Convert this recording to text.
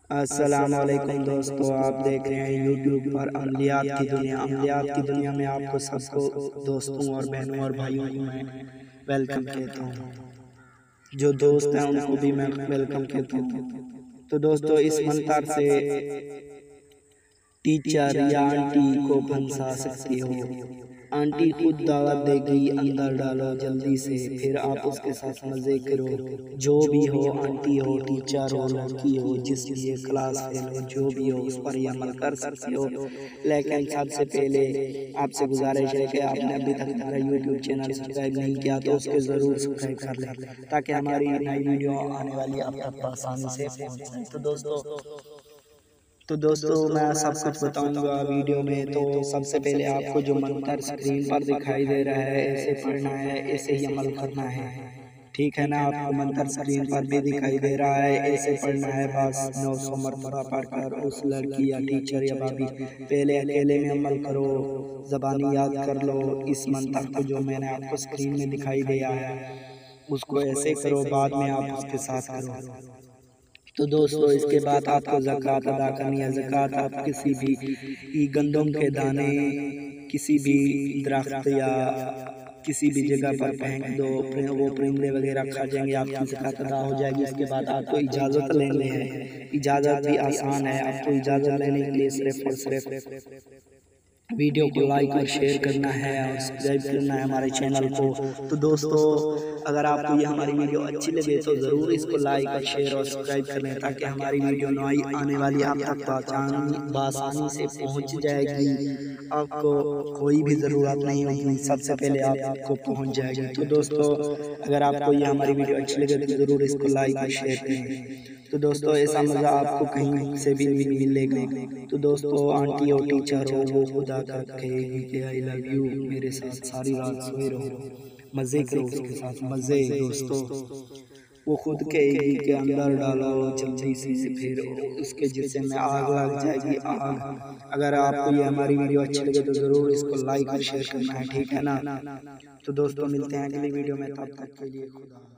अस्सलामुअलैकुम दोस्तों, आप देख रहे हैं यूट्यूब पर अमलियात की दुनिया। अमलियात की दुनिया में आपको सबको दोस्तों और बहनों और भाइयों को मैं वेलकम कहता हूँ। जो दोस्त हैं उनको भी मैं वेलकम कहता हूँ। तो दोस्तों, इस मंतर से टीचर या आंटी को फंसा सकते हो। आंटी खुद दावत देगी, अंदर डालो जल्दी से, फिर आप उसके साथ मजे करो। जो भी हो, आंटी हो, टीचर हो, लड़की हो, जिस भी क्लास फेल हो, जो भी हो, उस पर अमल कर सकते हो। लेकिन सबसे पहले आपसे गुजारिश है कि आपने अभी तक हमारा यूट्यूब चैनल सब्सक्राइब नहीं किया तो उसके ज़रूर सब्सक्राइब कर लें, ताकि हमारी नई वीडियो आने वाली आप तक आसानी से पहुँच जाए। तो दोस्तों मैं सब कुछ बताऊंगा वीडियो में। तो सबसे पहले आपको जो मंत्र स्क्रीन पर दिखाई दे रहा है, ऐसे पढ़ना है, ऐसे ही अमल करना है। ठीक है ना? आपको मंत्र स्क्रीन पर भी दिखाई दे रहा है, ऐसे पढ़ना है। बस 900 मरतबा पढ़कर उस लड़की या टीचर या भाभी पहले अकेले में अमल करो, ज़बानी याद कर लो। इस मंत्र को जो मैंने आपको स्क्रीन में दिखाई दिया है उसको ऐसे करो, बाद में आप उसके साथ करो। तो दोस्तों, इसके बाद आपको ज़कात अदा करनी है। ज़कात आप किसी भी गंदम के दाने किसी भी दरख्त या किसी भी जगह पर फेंक दो, वो परिंदे वगैरह खा जाएंगे, आपकी ज़कात अदा हो जाएगी। इसके बाद आपको इजाज़त लेनी है। इजाज़त भी आसान है। आपको इजाज़त लेने के लिए सिर्फ और सिर्फ वीडियो को लाइक और शेयर करना है और सब्सक्राइब करना है हमारे चैनल को। तो दोस्तों, अगर आपको ये हमारी वीडियो अच्छी लगे तो ज़रूर इसको लाइक और शेयर और सब्सक्राइब कर लें, ताकि हमारी वीडियो नई आने वाली आप तक आसानी से पहुंच जाएगी। आपको कोई भी ज़रूरत नहीं होगी, सबसे पहले आपको पहुंच जाएगी। तो दोस्तों, अगर आपको ये हमारी वीडियो अच्छी लगे तो ज़रूर इसको लाइक और शेयर करें। तो दोस्तों, ऐसा मज़ा आपको कहीं से भी नहीं मिलेगा। तो दोस्तों, आंटी हो, टीचर हो, वो खुदा कर कहेगी कि आई लव यू, मेरे साथ सारी रात सोए रहो, मज़े करो उसके साथ मज़े। दोस्तों, वो खुद कहेगी कि अंदर डालो जल्दी से, फिर उसके जिस्म में आग लग जाएगी, आग। अगर आपको ये हमारी वीडियो अच्छी लगे तो ज़रूर इसको लाइक और शेयर करना है। ठीक है ना? तो दोस्तों, मिलते हैं अगली वीडियो में, तब तक के लिए खुदा।